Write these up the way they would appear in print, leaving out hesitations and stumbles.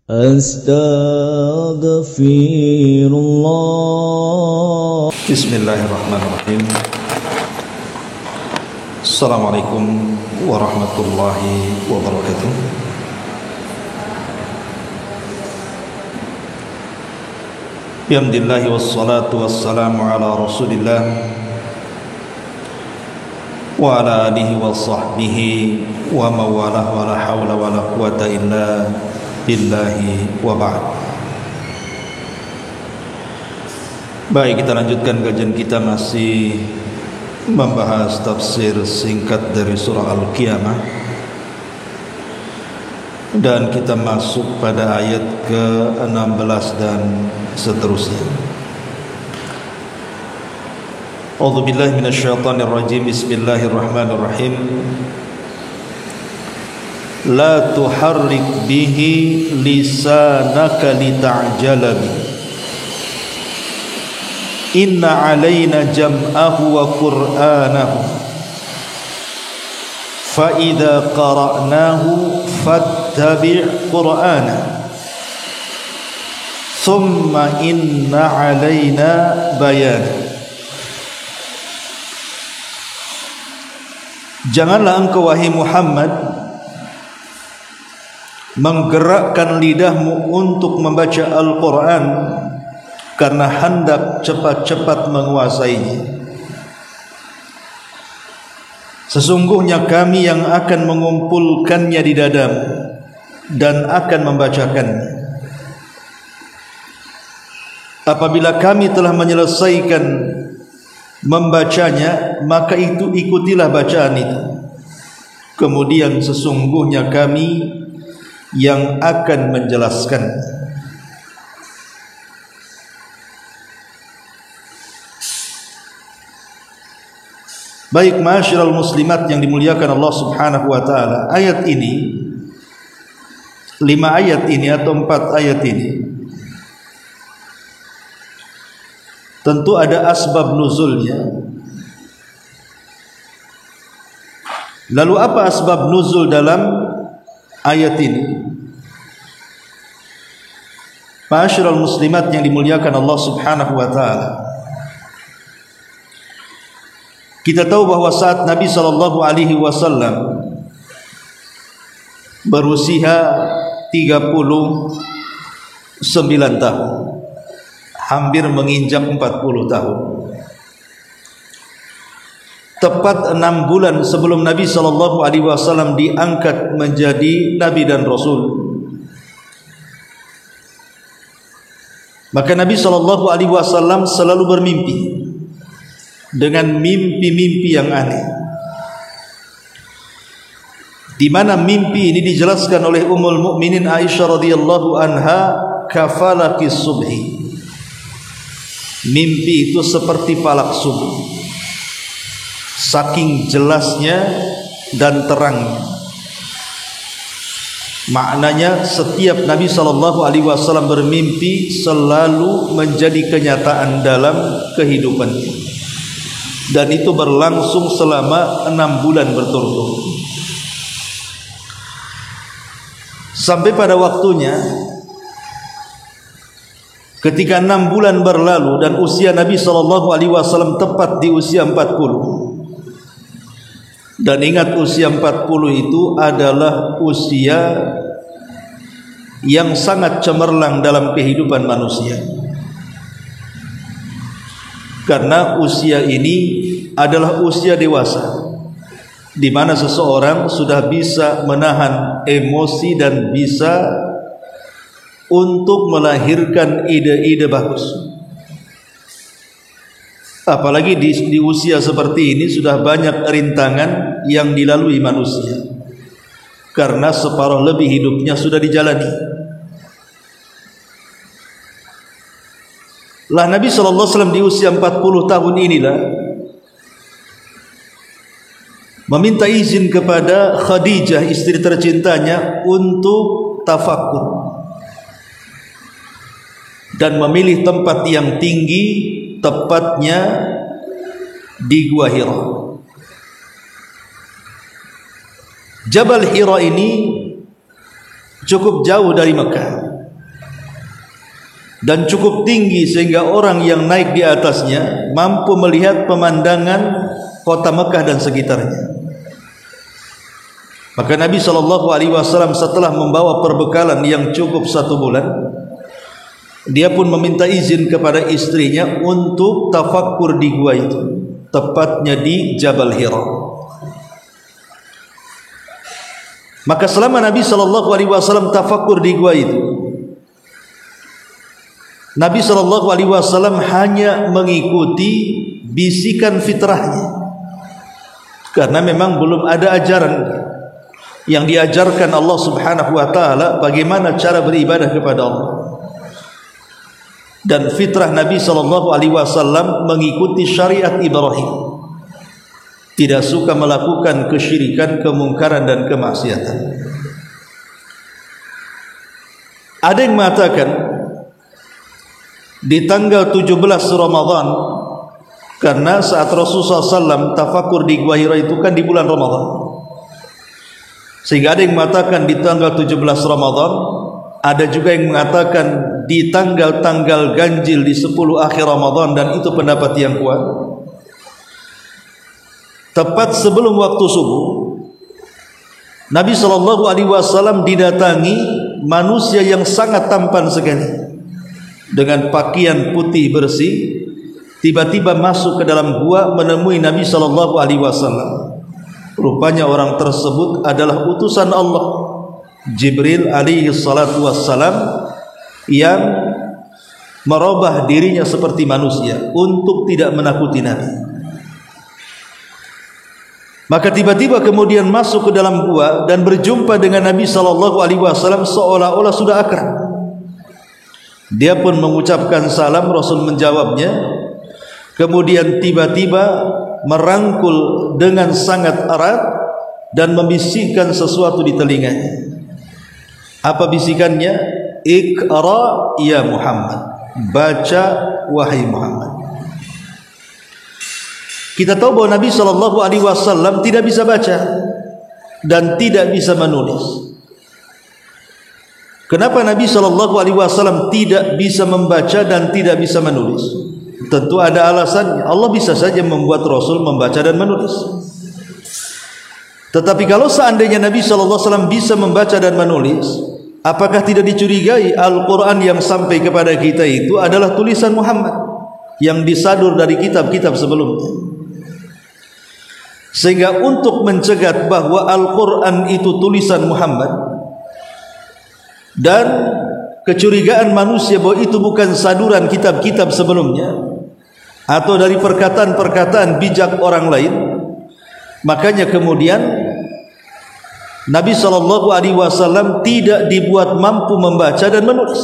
Astaghfirullah. Bismillahirrahmanirrahim. Assalamualaikum warahmatullahi wabarakatuh. Bihamdillahi wassalatu wassalamu ala rasulillah wa ala alihi wa sahbihi wa mawalah wa la hawla wa la quwata illa billahi wa ba'd. Baik, kita lanjutkan kajian kita, masih membahas tafsir singkat dari surah Al-Qiyamah, dan kita masuk pada ayat ke-16 dan seterusnya. A'udzu billahi minasyaitonir rajim. Bismillahirrahmanirrahim. La tuharrik bihi lisanaka lita'jala bihi. Inna alaina jam'ahu wa qur'anahu. Fa idza qara'nahu fattabi' qur'ana. Thumma inna alaina bayan. Janganlah engkau wahai Muhammad menggerakkan lidahmu untuk membaca Al-Quran karena hendak cepat-cepat menguasainya. Sesungguhnya kami yang akan mengumpulkannya di dadamu dan akan membacakannya. Apabila kami telah menyelesaikan membacanya, maka itu ikutilah bacaan itu. Kemudian sesungguhnya kami yang akan menjelaskan. Baik, ma'asyiral muslimat yang dimuliakan Allah Subhanahu wa taala, ayat ini, 5 ayat ini atau 4 ayat ini tentu ada asbab nuzulnya. Lalu apa asbab nuzul dalam ayat ini? Ma'asyiral muslimat yang dimuliakan Allah Subhanahu wa taala, kita tahu bahwa saat Nabi sallallahu alaihi wasallam berusia 39 tahun, hampir menginjak 40 tahun, tepat 6 bulan sebelum Nabi sallallahu alaihi wasallam diangkat menjadi nabi dan rasul, maka Nabi sallallahu alaihi wasallam selalu bermimpi dengan mimpi-mimpi yang aneh, di mana mimpi ini dijelaskan oleh Ummul Mukminin Aisyah radhiyallahu anha, kafalaki subhi. Mimpi itu seperti falak subuh, saking jelasnya dan terangnya. Maknanya setiap Nabi SAW bermimpi selalu menjadi kenyataan dalam kehidupannya, dan itu berlangsung selama 6 bulan berturut-turut. Sampai pada waktunya ketika 6 bulan berlalu dan usia Nabi SAW tepat di usia 40. Dan ingat, usia 40 itu adalah usia yang sangat cemerlang dalam kehidupan manusia, karena usia ini adalah usia dewasa, di mana seseorang sudah bisa menahan emosi dan bisa untuk melahirkan ide-ide bagus. Apalagi di usia seperti ini sudah banyak rintangan yang dilalui manusia, karena separuh lebih hidupnya sudah dijalani. Lah Nabi SAW di usia 40 tahun inilah meminta izin kepada Khadijah, istri tercintanya, untuk tafakur dan memilih tempat yang tinggi, tepatnya di Gua Hira. Jabal Hira ini cukup jauh dari Mekah. dan cukup tinggi sehingga orang yang naik di atasnya mampu melihat pemandangan kota Mekah dan sekitarnya. Maka Nabi SAW setelah membawa perbekalan yang cukup 1 bulan, dia pun meminta izin kepada istrinya untuk tafakkur di gua itu, tepatnya di Jabal Hira. Maka selama Nabi SAW tafakkur di gua itu, Nabi SAW hanya mengikuti bisikan fitrahnya, karena memang belum ada ajaran yang diajarkan Allah Subhanahu wa taala bagaimana cara beribadah kepada Allah. Dan fitrah Nabi SAW mengikuti syariat Ibrahim, tidak suka melakukan kesyirikan, kemungkaran dan kemaksiatan. Ada yang mengatakan di tanggal 17 Ramadan, karena saat Rasulullah SAW tafakur di Gua Hira itu kan di bulan Ramadan, sehingga ada yang mengatakan di tanggal 17 Ramadan, ada juga yang mengatakan di tanggal-tanggal ganjil di 10 akhir Ramadan, dan itu pendapat yang kuat. Tepat sebelum waktu subuh, Nabi SAW didatangi manusia yang sangat tampan sekali dengan pakaian putih bersih, tiba-tiba masuk ke dalam gua menemui Nabi SAW. Rupanya orang tersebut adalah utusan Allah, Jibril alaihi salatu wassalam, yang merubah dirinya seperti manusia untuk tidak menakuti Nabi. Maka tiba-tiba kemudian masuk ke dalam gua dan berjumpa dengan Nabi SAW seolah-olah sudah akrab. Dia pun mengucapkan salam, Rasul menjawabnya. Kemudian tiba-tiba merangkul dengan sangat erat dan membisikkan sesuatu di telinganya. Apa bisikannya? Iqra ya Muhammad, baca wahai Muhammad. Kita tahu bahwa Nabi SAW tidak bisa baca dan tidak bisa menulis. Kenapa Nabi SAW tidak bisa membaca dan tidak bisa menulis? Tentu ada alasannya. Allah bisa saja membuat Rasul membaca dan menulis. Tetapi kalau seandainya Nabi SAW bisa membaca dan menulis, apakah tidak dicurigai Al-Quran yang sampai kepada kita itu adalah tulisan Muhammad yang disadur dari kitab-kitab sebelumnya? Sehingga untuk mencegat bahwa Al-Quran itu tulisan Muhammad dan kecurigaan manusia bahwa itu bukan saduran kitab-kitab sebelumnya atau dari perkataan-perkataan bijak orang lain, makanya kemudian Nabi SAW tidak dibuat mampu membaca dan menulis,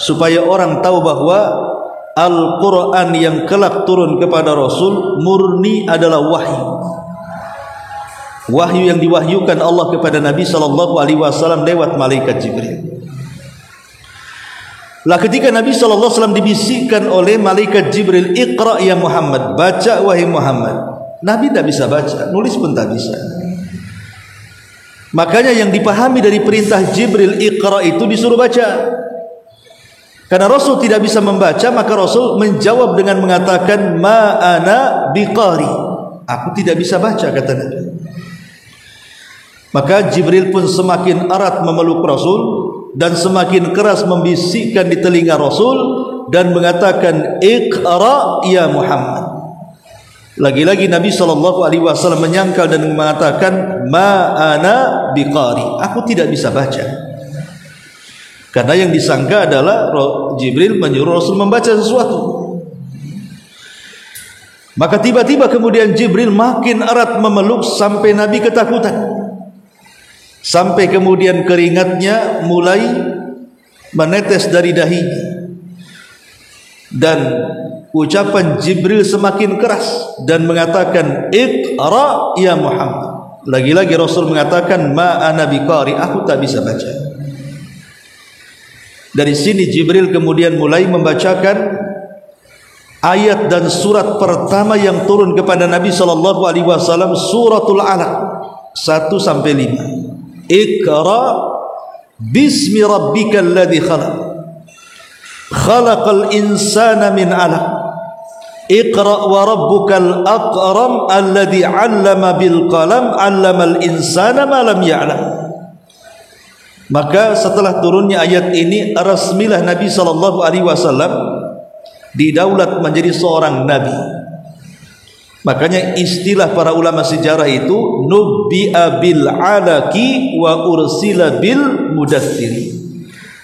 supaya orang tahu bahwa Al-Quran yang kelak turun kepada Rasul murni adalah wahyu, wahyu yang diwahyukan Allah kepada Nabi SAW lewat malaikat Jibril. Lah ketika Nabi SAW dibisikkan oleh malaikat Jibril, Iqra ya Muhammad, baca wahai Muhammad, Nabi tidak bisa baca, nulis pun tak bisa. Makanya yang dipahami dari perintah Jibril Iqra itu disuruh baca. Karena Rasul tidak bisa membaca, maka Rasul menjawab dengan mengatakan ma ana biqari, aku tidak bisa baca, kata Nabi. Maka Jibril pun semakin erat memeluk Rasul dan semakin keras membisikkan di telinga Rasul dan mengatakan Iqra ya Muhammad. Lagi-lagi Nabi SAW menyangkal dan mengatakan ma ana biqari, aku tidak bisa baca. Karena yang disangka adalah Jibril menyuruh Rasul membaca sesuatu. Maka tiba-tiba kemudian Jibril makin erat memeluk sampai Nabi ketakutan, sampai kemudian keringatnya mulai menetes dari dahinya, dan ucapan Jibril semakin keras dan mengatakan Iqra ya Muhammad. Lagi-lagi Rasul mengatakan ma ana biqari, aku tak bisa baca. Dari sini Jibril kemudian mulai membacakan ayat dan surat pertama yang turun kepada Nabi SAW, suratul Alaq 1-5. Iqra bismi rabbikal ladzi khalaq. khalaqal insana min 'alaq, iqra wa rabbukal akram alladhi 'allama bil qalam 'allamal insana ma lam ya'lam. Maka setelah turunnya ayat ini, resmilah Nabi SAW didaulat menjadi seorang nabi. Makanya istilah para ulama sejarah itu nubbi'a bil 'alaqi wa ursila bil mudaththir.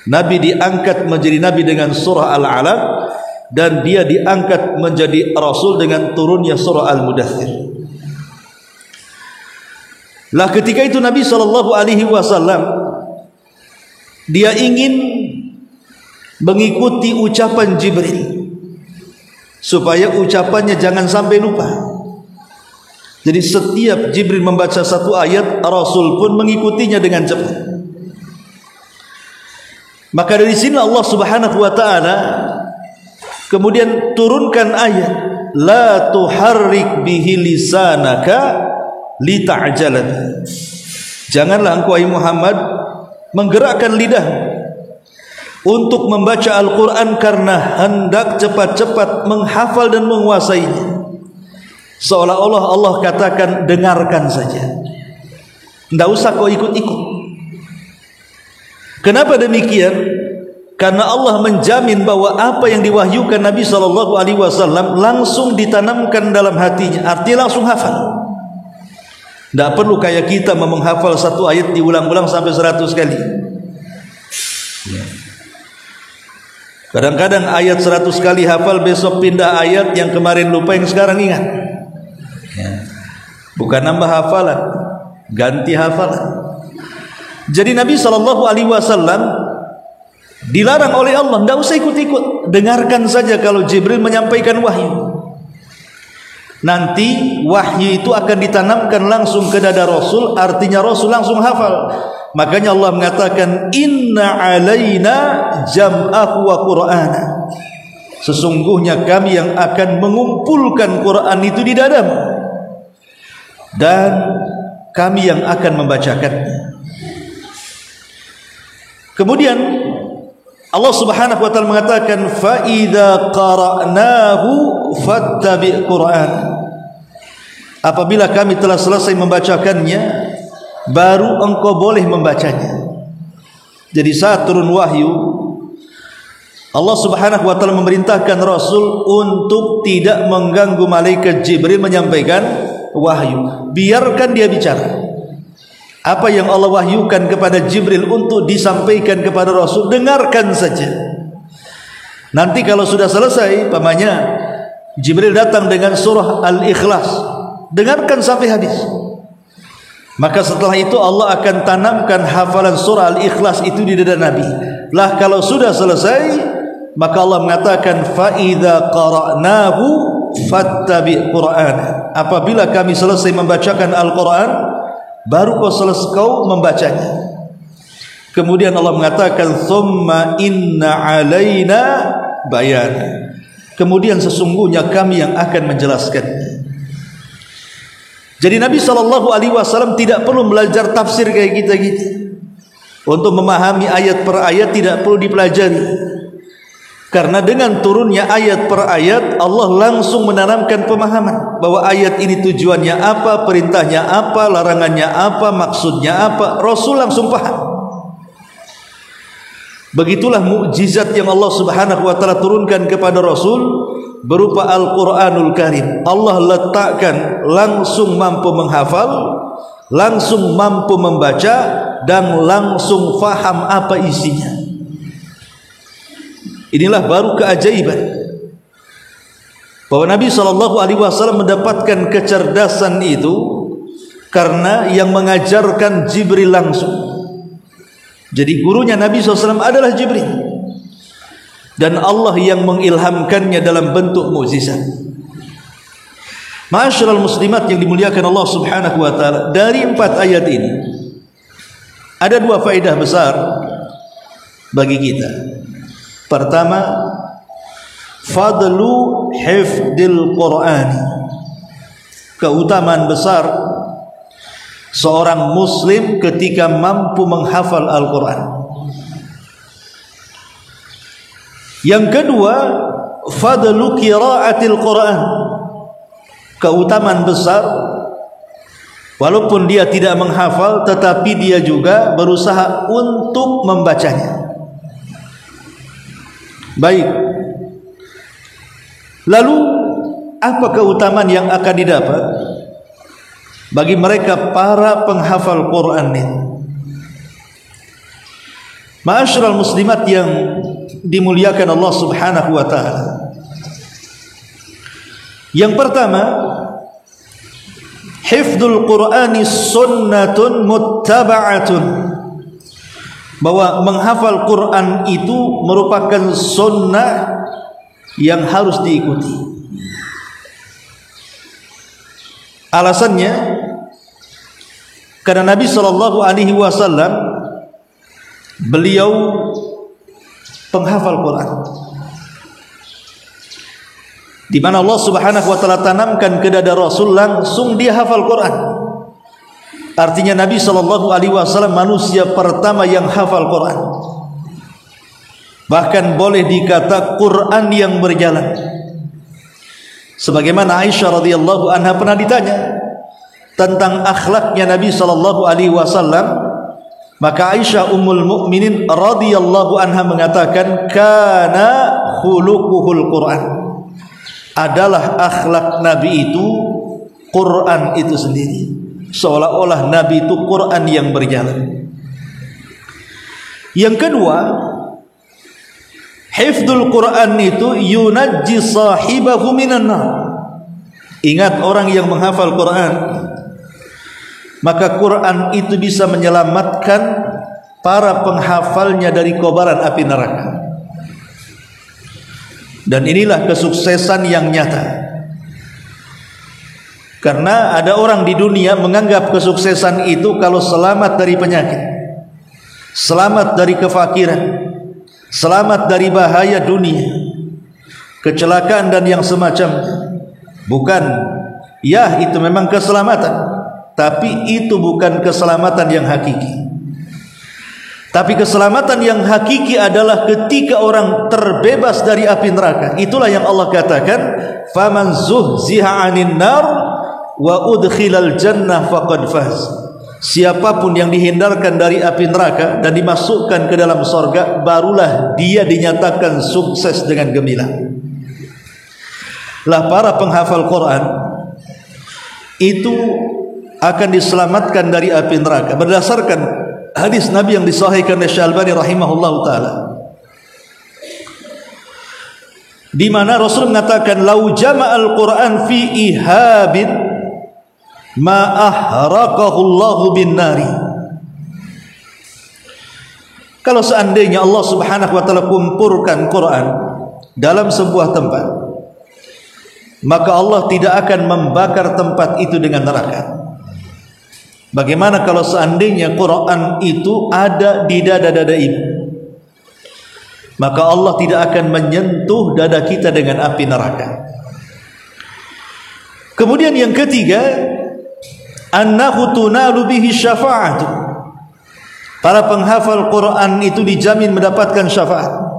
Nabi diangkat menjadi nabi dengan surah Al-'Alaq, dan dia diangkat menjadi rasul dengan turunnya surah Al-Mudaththir. Lah ketika itu Nabi SAW dia ingin mengikuti ucapan Jibril supaya ucapannya jangan sampai lupa. Jadi setiap Jibril membaca satu ayat, Rasul pun mengikutinya dengan cepat. Maka dari sini Allah Subhanahu wa taala kemudian turunkan ayat, la tuharrik bihi lisanaka lita'jala. Janganlah engkau Muhammad menggerakkan lidah untuk membaca Al-Quran karena hendak cepat-cepat menghafal dan menguasainya. Seolah-olah Allah katakan, dengarkan saja, tidak usah kau ikut-ikut. Kenapa demikian? Karena Allah menjamin bahwa apa yang diwahyukan Nabi SAW langsung ditanamkan dalam hatinya, artinya langsung hafal. Tidak perlu kayak kita menghafal satu ayat diulang-ulang sampai 100 kali. Kadang-kadang ayat 100 kali hafal, besok pindah ayat, yang kemarin lupa, yang sekarang ingat. Bukan nambah hafalan, ganti hafalan. Jadi Nabi SAW dilarang oleh Allah, tidak usah ikut-ikut, dengarkan saja kalau Jibril menyampaikan wahyu. Nanti wahyu itu akan ditanamkan langsung ke dada Rasul, artinya Rasul langsung hafal. Makanya Allah mengatakan, inna alaina jam'ahu wa qur'ana. Sesungguhnya kami yang akan mengumpulkan Quran itu di dadamu, dan kami yang akan membacakannya. Kemudian Allah Subhanahu wa taala mengatakan, fa idza qara'nahu fattabi' Qur'an. Apabila kami telah selesai membacakannya, baru engkau boleh membacanya. Jadi saat turun wahyu, Allah Subhanahu wa taala memerintahkan Rasul untuk tidak mengganggu malaikat Jibril menyampaikan wahyu. Biarkan dia bicara. Apa yang Allah wahyukan kepada Jibril untuk disampaikan kepada Rasul, dengarkan saja. Nanti kalau sudah selesai, pamannya Jibril datang dengan surah Al-Ikhlas, dengarkan sampai habis. Maka setelah itu Allah akan tanamkan hafalan surah Al-Ikhlas itu di dada Nabi. Lah kalau sudah selesai, maka Allah mengatakan, fa idza qara'nahu fattabi' Qur'an. Apabila kami selesai membacakan Al-Quran, baru kau membacanya. Kemudian Allah mengatakan, thumma inna alaina bayan. Kemudian sesungguhnya kami yang akan menjelaskannya. Jadi Nabi SAW tidak perlu belajar tafsir kayak kita-kita. Untuk memahami ayat per ayat tidak perlu dipelajari. Karena dengan turunnya ayat per ayat, Allah langsung menanamkan pemahaman bahwa ayat ini tujuannya apa, perintahnya apa, larangannya apa, maksudnya apa. Rasul langsung paham. Begitulah mukjizat yang Allah Subhanahu wa taala turunkan kepada Rasul berupa Al-Qur'anul Karim. Allah letakkan langsung mampu menghafal, langsung mampu membaca, dan langsung faham apa isinya. Inilah baru keajaiban bahwa Nabi SAW mendapatkan kecerdasan itu karena yang mengajarkan Jibril langsung. Jadi gurunya Nabi SAW adalah Jibril, dan Allah yang mengilhamkannya dalam bentuk mukjizat. Ma'asyiral muslimat yang dimuliakan Allah Subhanahu wa taala, dari 4 ayat ini ada 2 faedah besar bagi kita. Pertama, fadlu hifdil Qur'an, keutamaan besar seorang muslim ketika mampu menghafal Al-Quran. Yang kedua, fadlu qiraatil Quran, keutamaan besar walaupun dia tidak menghafal tetapi dia juga berusaha untuk membacanya. Baik, lalu apa keutamaan yang akan didapat bagi mereka para penghafal Quran ini? Ma'asyiral muslimat yang dimuliakan Allah Subhanahu wa taala. Yang pertama, hifdzul Qur'ani sunnatun muttaba'atun, bahwa menghafal Quran itu merupakan sunnah yang harus diikuti. Alasannya karena Nabi sallallahu alaihi wasallam beliau penghafal Quran, di mana Allah Subhanahu wa taala tanamkan ke dada Rasul langsung dia hafal Quran. Artinya Nabi sallallahu alaihi wasallam manusia pertama yang hafal Quran. Bahkan boleh dikata Quran yang berjalan. Sebagaimana Aisyah radhiyallahu anha pernah ditanya tentang akhlaknya Nabi sallallahu alaihi wasallam, maka Aisyah ummul mukminin radhiyallahu anha mengatakan kana khuluquhul Quran, adalah akhlak Nabi itu Quran itu sendiri. Seolah-olah Nabi itu Quran yang berjalan. Yang kedua, hifdzul Quran itu yunajji sahibahu minan nar. Ingat, orang yang menghafal Quran, maka Quran itu bisa menyelamatkan para penghafalnya dari kobaran api neraka. Dan inilah kesuksesan yang nyata. Karena ada orang di dunia menganggap kesuksesan itu kalau selamat dari penyakit, selamat dari kefakiran, selamat dari bahaya dunia, kecelakaan dan yang semacamnya. Bukan, ya itu memang keselamatan, tapi itu bukan keselamatan yang hakiki. Tapi keselamatan yang hakiki adalah ketika orang terbebas dari api neraka. Itulah yang Allah katakan, faman zuhziha 'anil nar wa udkhilal jannah faqad faz. Siapapun yang dihindarkan dari api neraka dan dimasukkan ke dalam surga, barulah dia dinyatakan sukses dengan gemilang. Lah para penghafal Quran itu akan diselamatkan dari api neraka berdasarkan hadis Nabi yang disahihkan oleh Syalbani rahimahullahu taala, di mana Rasul mengatakan lau jama'al Quran fi ihabin ma ahraqahu Allahu bin nari. Kalau seandainya Allah Subhanahu wa taala kumpulkan Quran dalam sebuah tempat, maka Allah tidak akan membakar tempat itu dengan neraka. Bagaimana kalau seandainya Quran itu ada di dada-dada ibu? Maka Allah tidak akan menyentuh dada kita dengan api neraka. Kemudian yang ketiga, annahu tunalu bihi syafa'atu. Para penghafal Quran itu dijamin mendapatkan syafaat.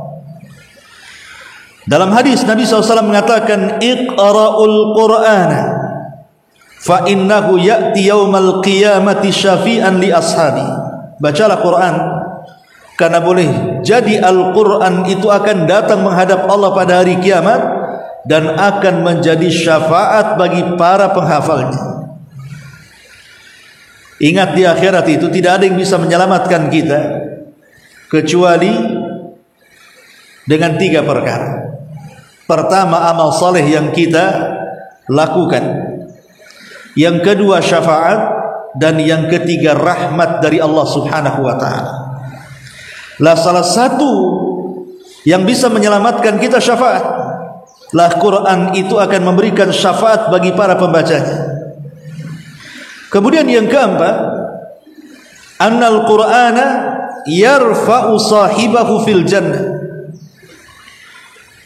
Dalam hadis Nabi SAW mengatakan, iqra'ul Qur'ana fa innahu ya'ti yaumal qiyamati syafi'an li ashabi. Bacalah Quran, karena boleh jadi Al-Quran itu akan datang menghadap Allah pada hari kiamat dan akan menjadi syafaat bagi para penghafalnya. Ingat, di akhirat itu tidak ada yang bisa menyelamatkan kita kecuali dengan 3 perkara. Pertama, amal saleh yang kita lakukan. Yang kedua, syafaat. Dan yang ketiga, rahmat dari Allah Subhanahu wa ta'ala. Lah salah satu yang bisa menyelamatkan kita syafaat. Lah Quran itu akan memberikan syafaat bagi para pembacanya. Kemudian yang keempat, annal Qur'ana yarfa'u sahibahu fil jannah.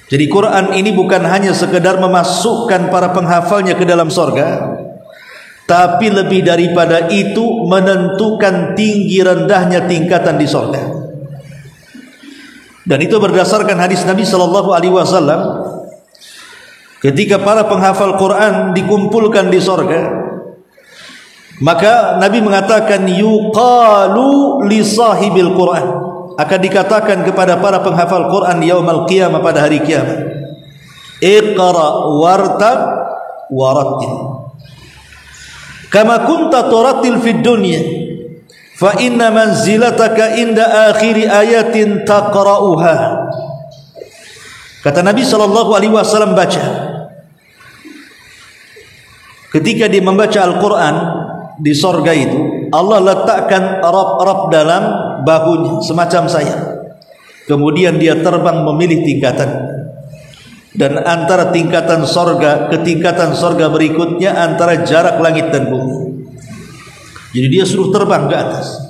Jadi Quran ini bukan hanya sekedar memasukkan para penghafalnya ke dalam surga, tapi lebih daripada itu menentukan tinggi rendahnya tingkatan di surga. Dan itu berdasarkan hadis Nabi sallallahu alaihi wasallam ketika para penghafal Quran dikumpulkan di sorga, maka Nabi mengatakan yuqalu li sahibil Quran, akan dikatakan kepada para penghafal Quran yaumal qiyamah, pada hari kiamat, iqra wartab warattil kama kunta turattil fid dunya fa inna manzilataka inda akhiri ayatin taqra'uha. Kata Nabi sallallahu alaihi wasallam, baca, ketika dia membaca Al-Quran di sorga itu, Allah letakkan rab-rab dalam bahunya semacam sayap, kemudian dia terbang memilih tingkatan, dan antara tingkatan sorga ke tingkatan sorga berikutnya antara jarak langit dan bumi. Jadi dia suruh terbang ke atas,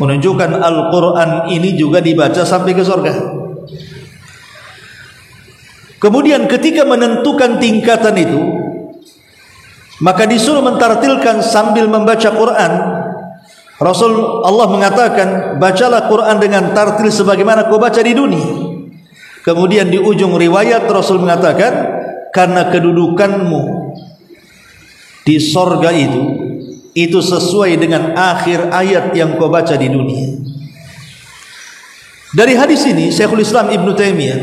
menunjukkan Al-Quran ini juga dibaca sampai ke sorga. Kemudian ketika menentukan tingkatan itu, maka disuruh mentartilkan sambil membaca Quran. Rasul Allah mengatakan, bacalah Quran dengan tartil sebagaimana kau baca di dunia. Kemudian di ujung riwayat Rasul mengatakan, karena kedudukanmu di sorga itu sesuai dengan akhir ayat yang kau baca di dunia. Dari hadis ini Syekhul Islam Ibn Taimiyah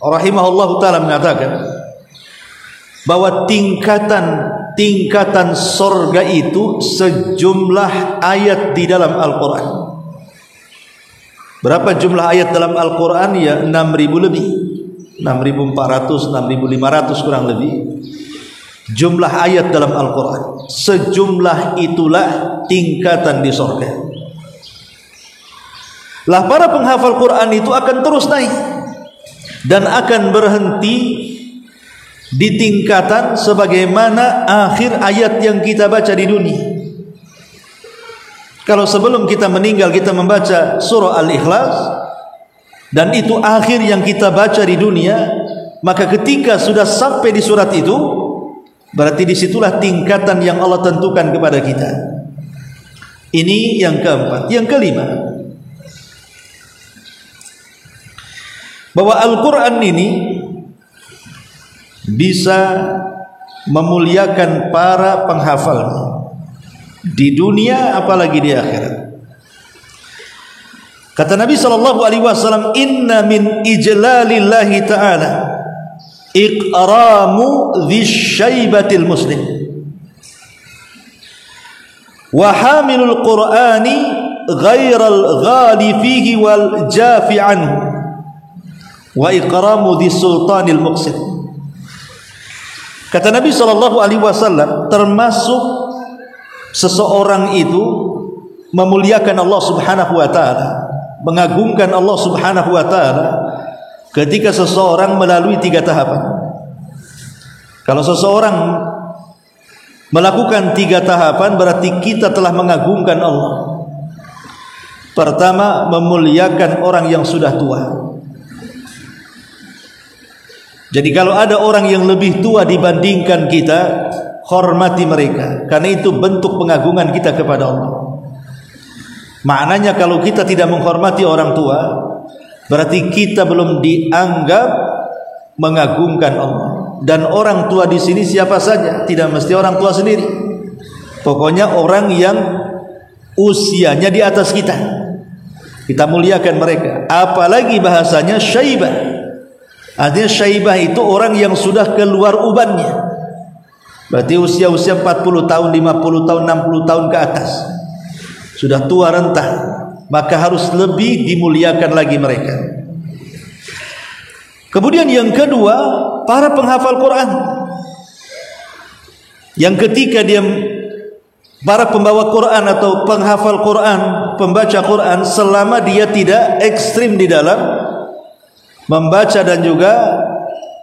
rahimahullahu ta'ala mengatakan bahwa tingkatan sorga itu sejumlah ayat di dalam Al-Quran. Berapa jumlah ayat dalam Al-Quran? Ya 6.000 lebih, 6.400, 6.500 kurang lebih jumlah ayat dalam Al-Quran. Sejumlah itulah tingkatan di sorga. Lah para penghafal Quran itu akan terus naik dan akan berhenti di tingkatan sebagaimana akhir ayat yang kita baca di dunia. Kalau sebelum kita meninggal kita membaca surah Al-Ikhlas dan itu akhir yang kita baca di dunia, maka ketika sudah sampai di surat itu, berarti disitulah tingkatan yang Allah tentukan kepada kita. Ini yang keempat. Yang kelima, bahwa Al-Quran ini bisa memuliakan para penghafalnya di dunia apalagi di akhirat. Kata Nabi sallallahu alaihi wasallam, inna min ijlalillahi ta'ala iqramu dhisyaibatil muslim wa hamilul qur'ani ghairal ghali fihi wal jafi anhu wa iqramu dhisultanil muqsid. Kata Nabi sallallahu alaihi wasallam, termasuk seseorang itu memuliakan Allah Subhanahu wa taala, mengagungkan Allah Subhanahu wa taala ketika seseorang melalui 3 tahapan. Kalau seseorang melakukan 3 tahapan, berarti kita telah mengagungkan Allah. Pertama, memuliakan orang yang sudah tua. Jadi kalau ada orang yang lebih tua dibandingkan kita, hormati mereka, karena itu bentuk pengagungan kita kepada Allah. Maknanya kalau kita tidak menghormati orang tua, berarti kita belum dianggap mengagungkan Allah. Dan orang tua di sini siapa saja, tidak mesti orang tua sendiri. Pokoknya orang yang usianya di atas kita, kita muliakan mereka. Apalagi bahasanya syaibah. Artinya syaibah itu orang yang sudah keluar ubannya. Berarti usia-usia 40 tahun, 50 tahun, 60 tahun ke atas, sudah tua renta, maka harus lebih dimuliakan lagi mereka. Kemudian yang kedua, para penghafal Quran, yang ketika dia para pembawa Quran atau penghafal Quran, pembaca Quran, selama dia tidak ekstrim di dalam membaca dan juga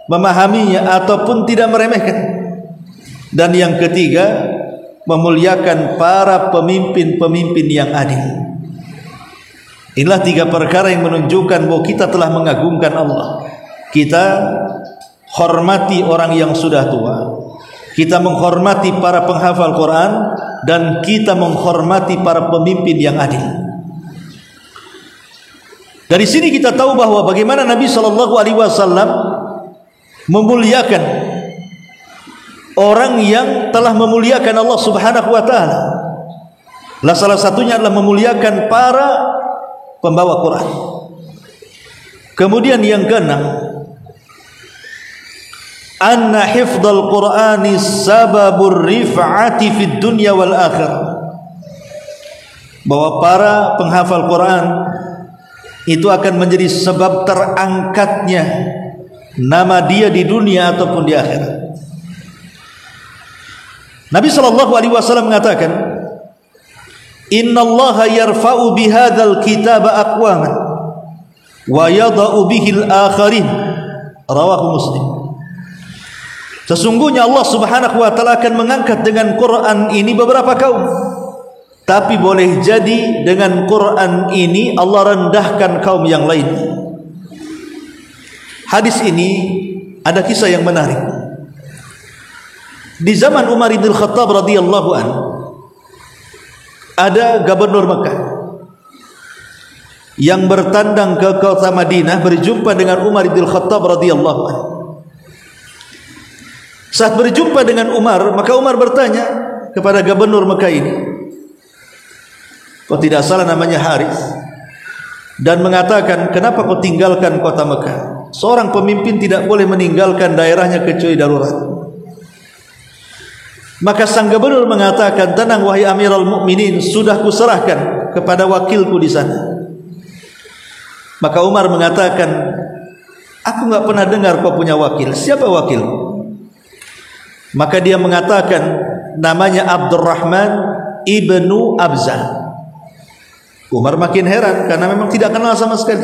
memahaminya ataupun tidak meremehkan. Dan yang ketiga, memuliakan para pemimpin-pemimpin yang adil. Inilah 3 perkara yang menunjukkan bahwa kita telah mengagungkan Allah. Kita hormati orang yang sudah tua, kita menghormati para penghafal Quran, dan kita menghormati para pemimpin yang adil. Dari sini kita tahu bahwa bagaimana Nabi SAW memuliakan orang yang telah memuliakan Allah Subhanahu wa taala. Salah satunya adalah memuliakan para pembawa Quran. Kemudian yang keenam, anna hifdzal Qur'ani sababur rif'ati fid dunya wal akhirah. Bahwa para penghafal Quran itu akan menjadi sebab terangkatnya nama dia di dunia ataupun di akhirat. Nabi SAW mengatakan, innallaha yarfa'u bihadzal kitaba aqwaman wa yada'u bihil akharin. Rawahu Muslim. Sesungguhnya Allah Subhanahu wa taala akan mengangkat dengan Quran ini beberapa kaum, tapi boleh jadi dengan Quran ini Allah rendahkan kaum yang lain. Hadis ini ada kisah yang menarik. Di zaman Umar bin Khattab radhiyallahu an, ada gubernur Mekah yang bertandang ke kota Madinah berjumpa dengan Umar bin Khattab radhiyallahu an. Saat berjumpa dengan Umar, maka Umar bertanya kepada gubernur Mekah ini, kau tidak salah namanya Haris, dan mengatakan, kenapa kau tinggalkan kota Mekah? Seorang pemimpin tidak boleh meninggalkan daerahnya kecuali darurat. Maka sang gubernur mengatakan, tenang wahai Amirul Mukminin, sudah kuserahkan kepada wakilku di sana. Maka Umar mengatakan, aku enggak pernah dengar kau punya wakil. Siapa wakil? Maka dia mengatakan, namanya Abdurrahman ibnu Abza. Umar makin heran karena memang tidak kenal sama sekali.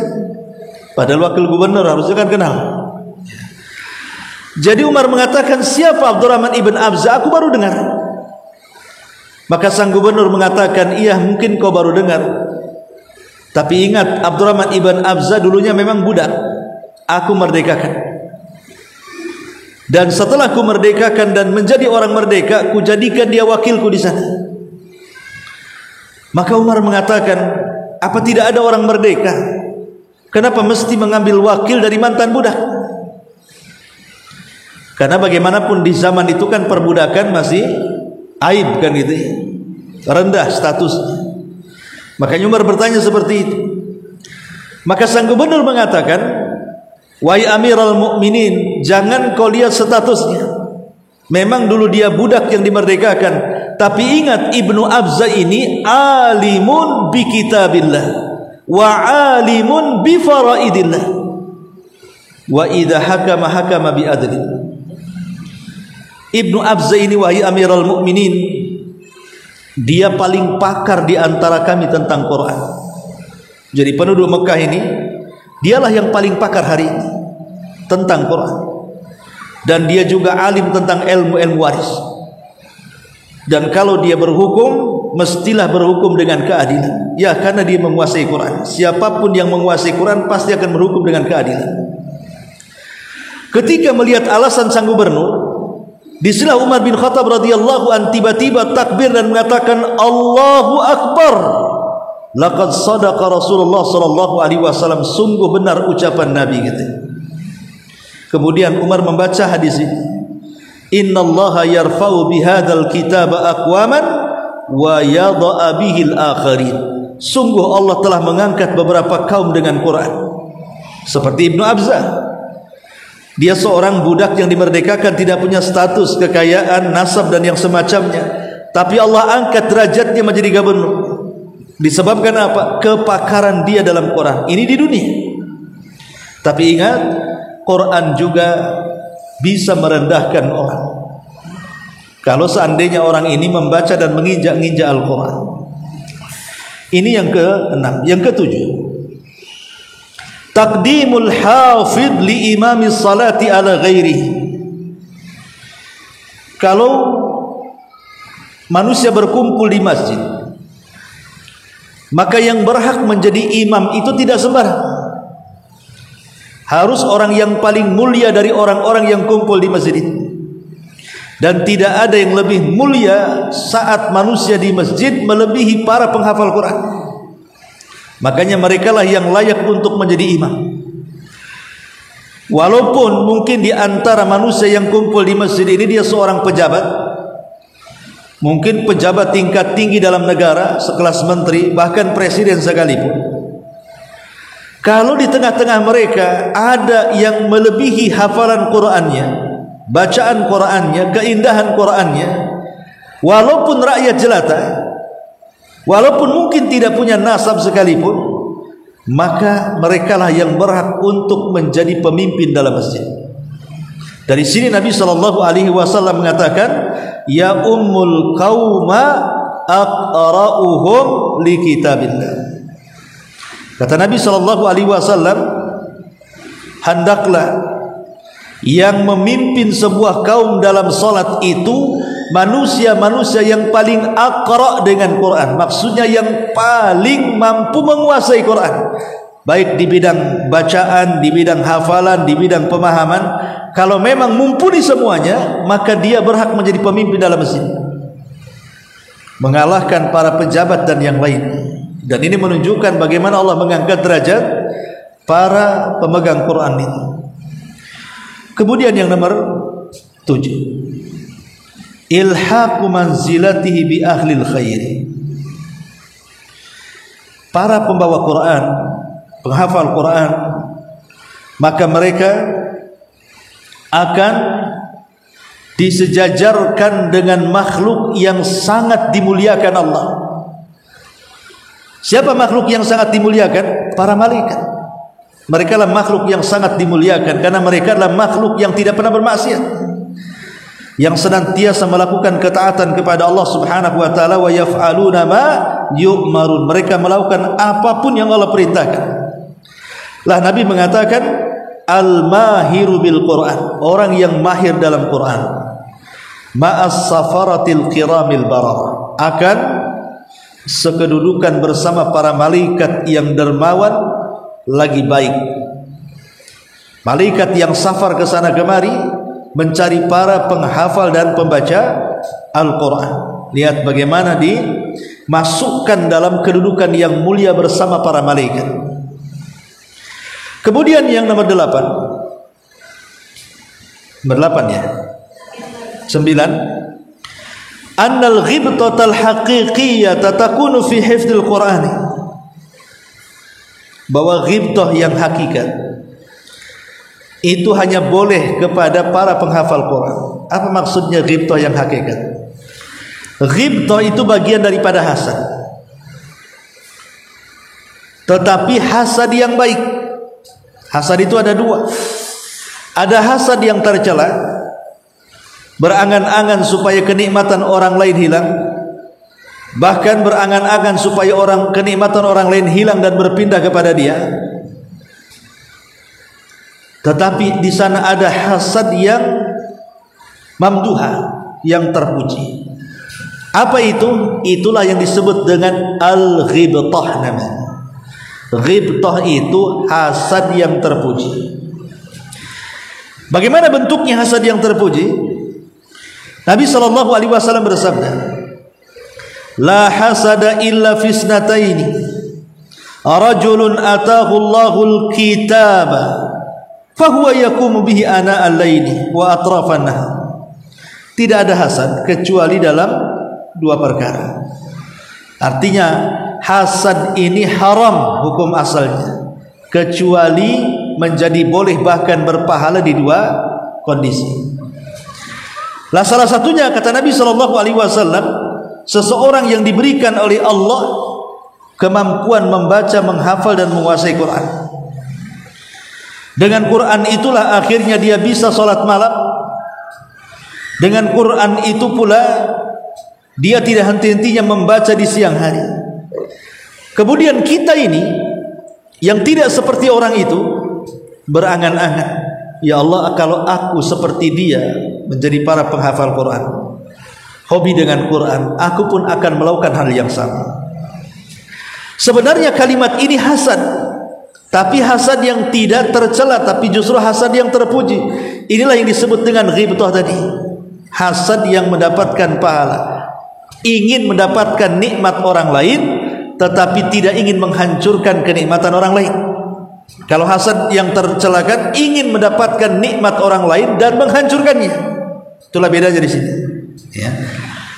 Padahal wakil gubernur harusnya kan kenal. Jadi Umar mengatakan, siapa Abdurrahman ibn Abza? Aku baru dengar. Maka sang gubernur mengatakan, iya mungkin kau baru dengar, tapi ingat Abdurrahman ibn Abza dulunya memang budak. Aku merdekakan, dan setelah aku merdekakan dan menjadi orang merdeka, aku jadikan dia wakilku di sana. Maka Umar mengatakan, apa tidak ada orang merdeka? Kenapa mesti mengambil wakil dari mantan budak? Karena bagaimanapun di zaman itu kan perbudakan masih aib kan gitu ya, rendah statusnya. Makanya Umar bertanya seperti itu. Maka sang gubernur mengatakan, wahai Amirul Mukminin, jangan kau lihat statusnya. Memang dulu dia budak yang dimerdekakan, tapi ingat Ibnu Abza ini alimun bi kitabillah wa alimun bi faraidillah wa idza hakama bi adlin. Ibnu Abza ini wahai Amirul Mukminin, dia paling pakar di antara kami tentang Quran. Jadi penduduk Mekah ini, dialah yang paling pakar hari ini tentang Quran. Dan dia juga alim tentang ilmu-ilmu waris. Dan kalau dia berhukum, mestilah berhukum dengan keadilan. Ya, karena dia menguasai Quran. Siapapun yang menguasai Quran pasti akan berhukum dengan keadilan. Ketika melihat alasan sang gubernur, disinilah Umar bin Khattab radhiyallahu an tiba-tiba takbir dan mengatakan, Allahu Akbar. Laqad sadaqa Rasulullah sallallahu alaihi wasallam, sungguh benar ucapan Nabi gitu. Kemudian Umar membaca hadis ini, innallaha yarfa'u bihadzal kitaba aqwaman wa yadha'a bihil akharin. Sungguh Allah telah mengangkat beberapa kaum dengan Quran. Seperti Ibnu Abza, dia seorang budak yang dimerdekakan, tidak punya status, kekayaan, nasab dan yang semacamnya, tapi Allah angkat derajatnya menjadi gubernur. Disebabkan apa? Kepakaran dia dalam Quran. Ini di dunia. Tapi ingat, Quran juga bisa merendahkan orang. Kalau seandainya orang ini membaca dan menginjak-injak Al-Quran. Ini yang ke-6. Yang ke-7, taqdimul hafidh li imami salati ala ghairihi. Kalau manusia berkumpul di masjid, maka yang berhak menjadi imam itu tidak sembarang. Harus orang yang paling mulia dari orang-orang yang kumpul di masjid itu. Dan tidak ada yang lebih mulia saat manusia di masjid melebihi para penghafal Quran. Makanya merekalah yang layak untuk menjadi imam. Walaupun mungkin di antara manusia yang kumpul di masjid ini dia seorang pejabat, mungkin pejabat tingkat tinggi dalam negara, sekelas menteri, bahkan presiden sekalipun. Kalau di tengah-tengah mereka ada yang melebihi hafalan Qur'annya, bacaan Qur'annya, keindahan Qur'annya, walaupun rakyat jelata, walaupun mungkin tidak punya nasab sekalipun, maka merekalah yang berhak untuk menjadi pemimpin dalam masjid. Dari sini Nabi SAW mengatakan, ya ummul qauma aqra'uhum li kitabillah. Kata Nabi SAW, hendaklah yang memimpin sebuah kaum dalam salat itu manusia-manusia yang paling aqra' dengan Quran. Maksudnya yang paling mampu menguasai Quran, baik di bidang bacaan, di bidang hafalan, di bidang pemahaman. Kalau memang mumpuni semuanya, maka dia berhak menjadi pemimpin dalam masjid, mengalahkan para pejabat dan yang lain. Dan ini menunjukkan bagaimana Allah mengangkat derajat para pemegang Quran ini. Kemudian yang nomor 7, ilhaqu manzilatihi bi ahlil khairi. Para pembawa Quran, penghafal Quran, maka mereka akan disejajarkan dengan makhluk yang sangat dimuliakan Allah. Siapa makhluk yang sangat dimuliakan? Para malaikat. Mereka adalah makhluk yang sangat dimuliakan karena mereka adalah makhluk yang tidak pernah bermaksiat, yang senantiasa melakukan ketaatan kepada Allah Subhanahu wa taala. Wa yaf'aluna ma yu'marun. Mereka melakukan apapun yang Allah perintahkan. Lah Nabi mengatakan, al-mahiru bil Quran, orang yang mahir dalam Quran, ma'as safaratil kiramil barar, akan sekedudukan bersama para malaikat yang dermawan lagi baik. Malaikat yang safar ke sana kemari mencari para penghafal dan pembaca Al-Quran. Lihat bagaimana dimasukkan dalam kedudukan yang mulia bersama para malaikat. Kemudian yang nomor 8 ya, 9, annal ghibtatal haqiqiyyata takunu fi hifdzil Qur'ani. Bahwa ghibtah yang hakikat itu hanya boleh kepada para penghafal Quran. Apa maksudnya ghibtah yang hakikat? Ghibtah itu bagian daripada hasad, tetapi hasad yang baik. Hasad itu ada dua. Ada hasad yang tercela, berangan-angan supaya kenikmatan orang lain hilang, bahkan berangan-angan supaya kenikmatan orang lain hilang dan berpindah kepada dia. Tetapi di sana ada hasad yang mamduha, yang terpuji. Apa itu? Itulah yang disebut dengan al-ghibtah namanya. Ghibtah itu hasad yang terpuji. Bagaimana bentuknya hasad yang terpuji? Nabi SAW bersabda, la hasada illa fisnataini, rajulun atahu Allahul kitaba fahuwa yakumu bihi ana al-laili wa atrafan nahar. Tidak ada hasad kecuali dalam dua perkara. Artinya hasad ini haram hukum asalnya, kecuali menjadi boleh bahkan berpahala di dua kondisi. Lah salah satunya kata Nabi SAW, seseorang yang diberikan oleh Allah kemampuan membaca, menghafal dan menguasai Quran. Dengan Quran itulah akhirnya dia bisa sholat malam. Dengan Quran itu pula dia tidak henti-hentinya membaca di siang hari. Kemudian kita ini yang tidak seperti orang itu berangan-angan, ya Allah, kalau aku seperti dia menjadi para penghafal Quran, hobi dengan Quran, aku pun akan melakukan hal yang sama. Sebenarnya kalimat ini hasad, tapi hasad yang tidak tercela, tapi justru hasad yang terpuji. Inilah yang disebut dengan ghibtah tadi. Hasad yang mendapatkan pahala, ingin mendapatkan nikmat orang lain, tetapi tidak ingin menghancurkan kenikmatan orang lain. Kalau hasad yang tercelakan ingin mendapatkan nikmat orang lain dan menghancurkannya. Itulah bedanya di sini. Ya.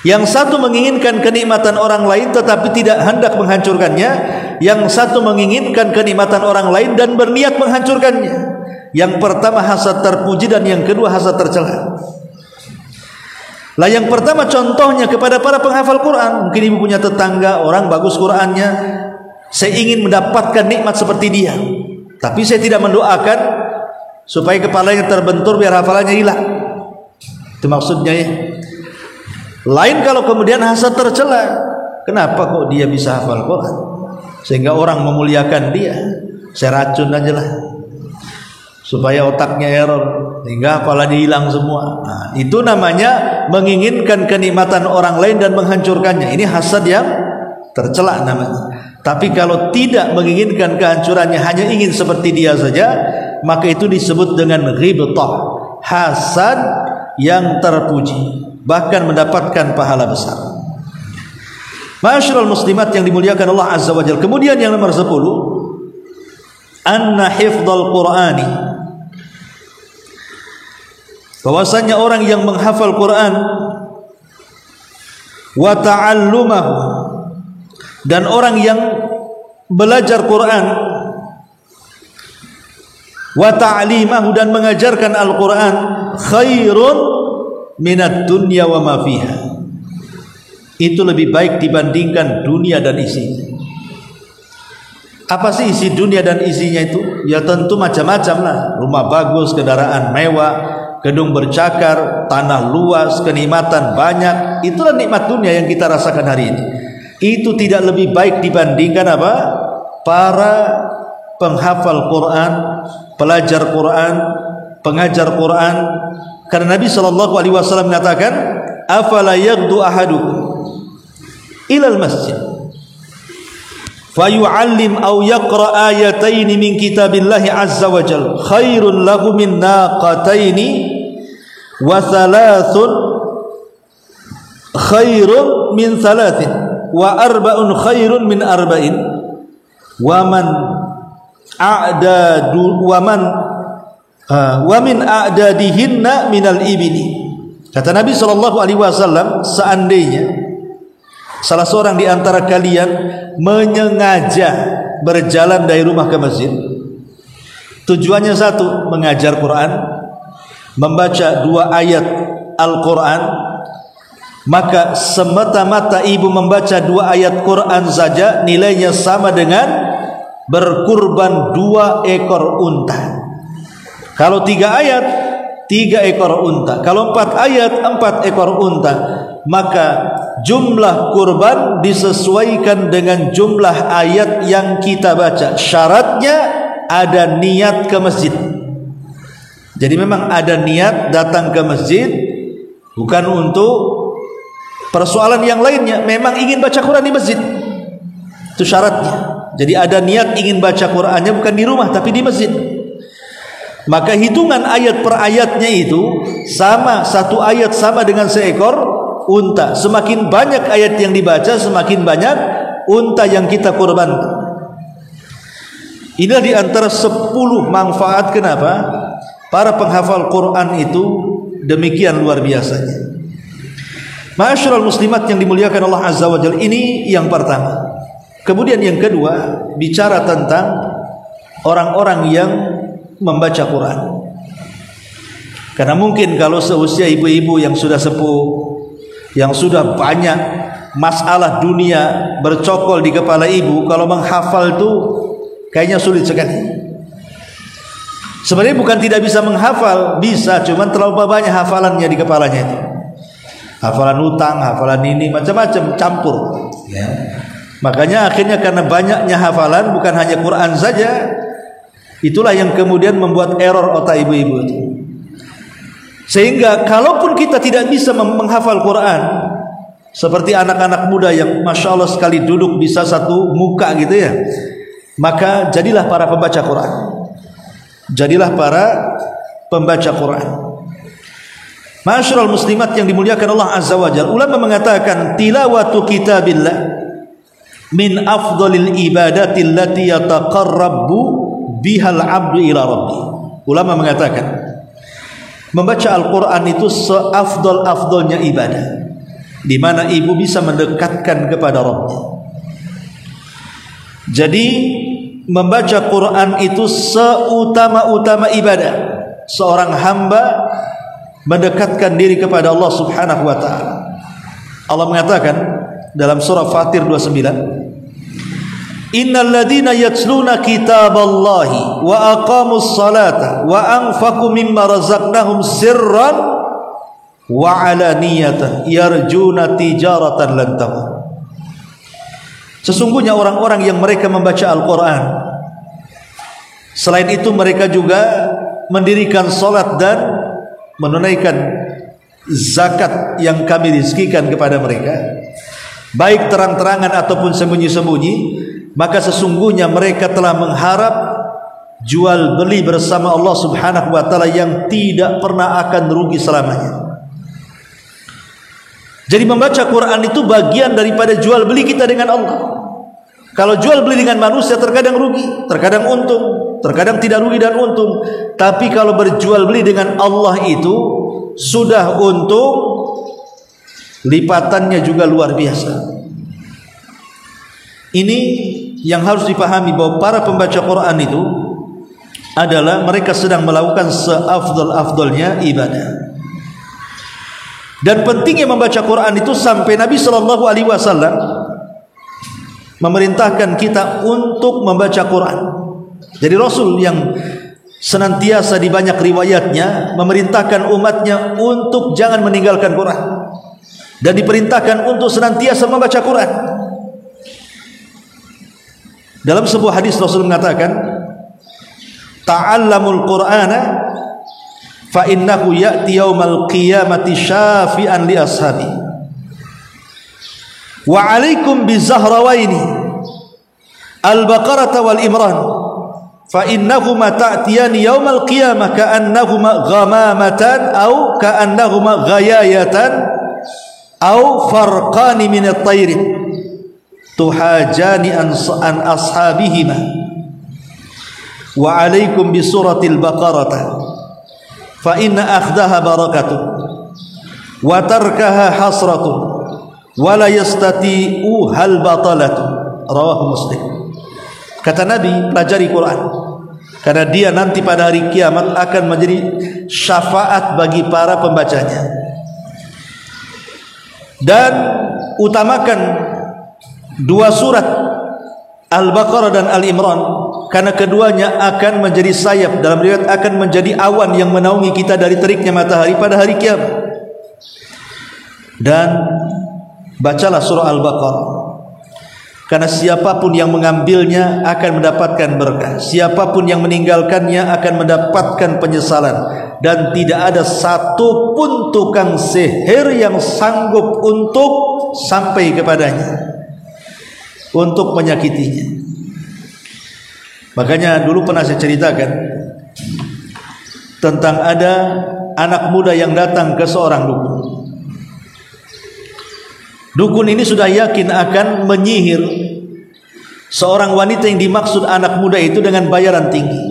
Yang satu menginginkan kenikmatan orang lain tetapi tidak hendak menghancurkannya. Yang satu menginginkan kenikmatan orang lain dan berniat menghancurkannya. Yang pertama hasad terpuji dan yang kedua hasad tercela. Lah yang pertama contohnya kepada para penghafal Quran. Mungkin ibu punya tetangga orang bagus Qurannya, saya ingin mendapatkan nikmat seperti dia, tapi saya tidak mendoakan supaya kepalanya terbentur biar hafalannya hilang. Itu maksudnya ya. Lain kalau kemudian hasad tercela, kenapa kok dia bisa hafal Quran sehingga orang memuliakan dia, saya racun aja lah supaya otaknya error sehingga hafalannya hilang semua. Nah, itu namanya menginginkan kenikmatan orang lain dan menghancurkannya. Ini hasad yang tercela namanya. Tapi kalau tidak menginginkan kehancurannya, hanya ingin seperti dia saja, maka itu disebut dengan ghibthah, hasad yang terpuji, bahkan mendapatkan pahala besar. Ma'asyiral muslimat yang dimuliakan Allah Azza wa Jalla. Kemudian yang nomor 10, anna hifdzal Qur'ani, bahwasanya orang yang menghafal Quran wa ta'allumahu, dan orang yang belajar Quran wa ta'limahu, dan mengajarkan Al-Quran, khairun minad dunya wa ma fiha, itu lebih baik dibandingkan dunia dan isinya. Apa sih isi dunia dan isinya itu? Ya tentu macam-macam lah. Rumah bagus, kendaraan mewah, gedung bercakar, tanah luas, kenikmatan banyak. Itulah nikmat dunia yang kita rasakan hari ini. Itu tidak lebih baik dibandingkan apa? Para penghafal Quran, pelajar Quran, pengajar Quran. Karena Nabi SAW mengatakan, afala yaghdu ahadukum ilal masjid fayu'allim aw yaqra ayataini min kitabillahi azza wa jalla khairun lahu min naqataini wa thalathun khairun min thalathin wa arba'un khairun min arba'in wa man a'dadu wa min a'dadihinna minal ibni. Kata Nabi SAW, seandainya salah seorang di antara kalian menyengaja berjalan dari rumah ke masjid, tujuannya satu, mengajar Quran, membaca 2 ayat Al-Quran, maka semata-mata ibu membaca 2 ayat Quran saja nilainya sama dengan berkurban 2 ekor unta. Kalau 3 ayat 3 ekor unta, kalau 4 ayat 4 ekor unta, maka jumlah kurban disesuaikan dengan jumlah ayat yang kita baca. Syaratnya ada niat ke masjid. Jadi memang ada niat datang ke masjid, bukan untuk persoalan yang lainnya, memang ingin baca Quran di masjid. Itu syaratnya. Jadi ada niat ingin baca Qurannya bukan di rumah tapi di masjid. Maka hitungan ayat per ayatnya itu sama, 1 ayat sama dengan seekor unta. Semakin banyak ayat yang dibaca, semakin banyak unta yang kita kurbankan. Ini di antara 10 manfaat kenapa para penghafal Quran itu demikian luar biasanya. Ma'asyiral muslimat yang dimuliakan Allah Azza wa Jalla, ini yang pertama. Kemudian yang kedua, bicara tentang orang-orang yang membaca Quran. Karena mungkin kalau seusia ibu-ibu yang sudah sepuh, yang sudah banyak masalah dunia bercokol di kepala ibu, kalau menghafal itu kayaknya sulit sekali. Sebenarnya bukan tidak bisa menghafal, bisa, cuman terlalu banyak hafalannya di kepalanya itu. Hafalan utang, hafalan ini, macam-macam campur. Ya. Makanya akhirnya karena banyaknya hafalan, bukan hanya Quran saja, itulah yang kemudian membuat error otak ibu-ibu itu. Sehingga kalaupun kita tidak bisa menghafal Quran, seperti anak-anak muda yang Masya Allah sekali duduk bisa satu muka gitu ya, maka jadilah para pembaca Quran. Jadilah para pembaca Quran. Ma'asyiral muslimat yang dimuliakan Allah Azza wa Jalla, ulama mengatakan tilawatu kitabillah min afdhalil ibadati allati yataqarrabu bihal 'abdu ila rabbi. Ulama mengatakan membaca Al-Quran itu seafdol-afdolnya ibadah, di mana ibu bisa mendekatkan kepada Rabbnya. Jadi membaca Quran itu seutama-utama ibadah. Seorang hamba mendekatkan diri kepada Allah Subhanahu wa ta'ala. Allah mengatakan dalam surah Fatir 29, innal ladhina yatluna kitaballahi wa aqamus salata wa anfaqu mimma razaqnahum sirran wa alaniyatan yarjuna tijaratan lan tabur. Sesungguhnya orang-orang yang mereka membaca Al-Quran, selain itu mereka juga mendirikan salat dan menunaikan zakat yang kami rizkikan kepada mereka, baik terang-terangan ataupun sembunyi-sembunyi, maka sesungguhnya mereka telah mengharap jual beli bersama Allah Subhanahu wa ta'ala yang tidak pernah akan rugi selamanya. Jadi membaca Quran itu bagian daripada jual beli kita dengan Allah. Kalau jual beli dengan manusia terkadang rugi, terkadang untung, terkadang tidak rugi dan untung. Tapi kalau berjual beli dengan Allah itu sudah untung, lipatannya juga luar biasa. Ini yang harus dipahami, bahwa para pembaca Quran itu adalah mereka sedang melakukan seafdol-afdolnya ibadah. Dan pentingnya membaca Quran itu sampai Nabi SAW memerintahkan kita untuk membaca Quran. Jadi Rasul yang senantiasa di banyak riwayatnya memerintahkan umatnya untuk jangan meninggalkan Quran, dan diperintahkan untuk senantiasa membaca Quran. Dalam sebuah hadis Rasul mengatakan, ta'allamul Qur'ana fa innahu ya'ti yaumal qiyamati syafi'an li ashabi wa 'alaikum bizahrawaini al-Baqarah wal Imran fa innahuma ta'tiyani yaumal qiyamah ka'annahuma ghamamatan aw ka'annahuma ghayayatan aw farqani min at-tayr tuhajani an ashabihima wa 'alaikum bi suratil Baqarah fa inna akhdaha barakatun wa tarkaha hasratun wa la yastati'u hal batalatu. Rawahu Muslim. Kata Nabi, pelajari Quran, karena dia nanti pada hari kiamat akan menjadi syafaat bagi para pembacanya. Dan utamakan dua surat Al-Baqarah dan Al-Imran, karena keduanya akan menjadi sayap, dalam riwayat akan menjadi awan yang menaungi kita dari teriknya matahari pada hari kiamat. Dan bacalah surah Al-Baqarah, karena siapapun yang mengambilnya akan mendapatkan berkah, siapapun yang meninggalkannya akan mendapatkan penyesalan, dan tidak ada satupun tukang sihir yang sanggup untuk sampai kepadanya untuk menyakitinya. Makanya dulu pernah saya ceritakan tentang ada anak muda yang datang ke seorang dukun. Dukun ini sudah yakin akan menyihir seorang wanita yang dimaksud anak muda itu dengan bayaran tinggi.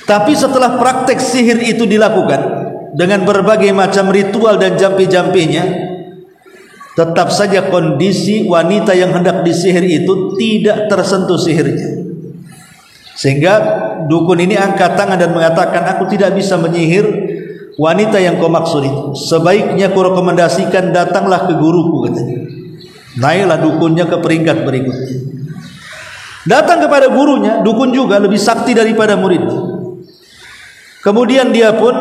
Tapi setelah praktek sihir itu dilakukan dengan berbagai macam ritual dan jampi-jampinya, tetap saja kondisi wanita yang hendak disihir itu tidak tersentuh sihirnya. Sehingga dukun ini angkat tangan dan mengatakan, aku tidak bisa menyihir wanita yang kau maksud itu. Sebaiknya kau rekomendasikan datanglah ke guruku, katanya. Naiklah dukunnya ke peringkat berikutnya. Datang kepada gurunya, dukun juga lebih sakti daripada muridnya. Kemudian dia pun